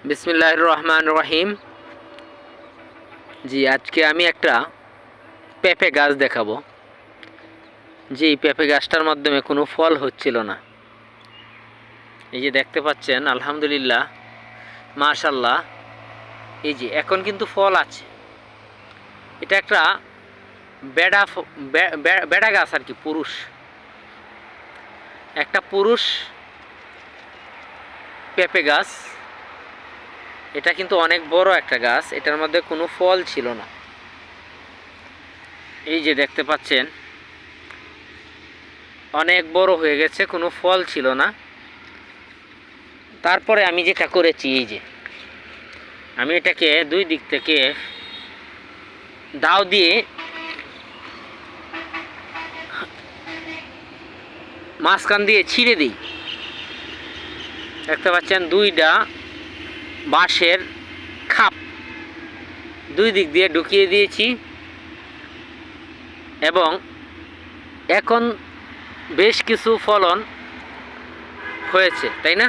বিসমিল্লাহির রহমানির রহিম। জি, আজকে আমি একটা পেঁপে গাছ দেখাবো। যে পেঁপে গাছটার মাধ্যমে কোনো ফল হচ্ছিল না। এই যে দেখতে পাচ্ছেন, আলহামদুলিল্লাহ, মাশাল্লাহ, এই যে এখন কিন্তু ফল আছে। এটা একটা বেড়া গাছ আর কি, পুরুষ, একটা পুরুষ পেঁপে গাছ। এটা কিন্তু অনেক বড় একটা গাছ, এটার মধ্যে কোনো ফল ছিল না। এই যে দেখতে পাচ্ছেন, অনেক বড় হয়ে গেছে, কোনো ফল ছিল না। তারপরে আমি যেটা করেছি, এই যে আমি এটাকে দুই দিক থেকে দাও দিয়ে মাঝখান দিয়ে ছিঁড়ে দিই। দেখতে পাচ্ছেন, দুইটা বাঁশের খাপ দুই দিক দিয়ে ঢুকিয়ে দিয়েছি এবং এখন বেশ কিছু ফলন হয়েছে, তাই না?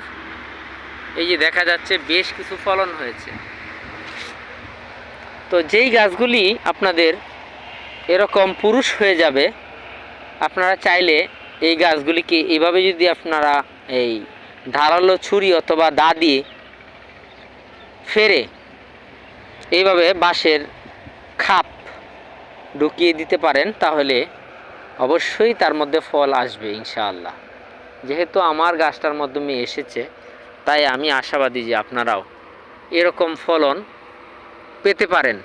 এই যে দেখা যাচ্ছে বেশ কিছু ফলন হয়েছে। তো যেই গাছগুলি আপনাদের এরকম পুরুষ হয়ে যাবে, আপনারা চাইলে এই গাছগুলিকে এইভাবে যদি আপনারা এই ধারালো ছুরি অথবা দা দিয়ে ফেরে এইভাবে বাঁশের খাপ ঢুকিয়ে দিতে পারেন, তাহলে অবশ্যই তার মধ্যে ফল আসবে ইনশাআল্লাহ। যেহেতু আমার গাছটার মাধ্যমে এসেছে, তাই আমি আশাবাদী যে আপনারাও এরকম ফলন পেতে পারেন।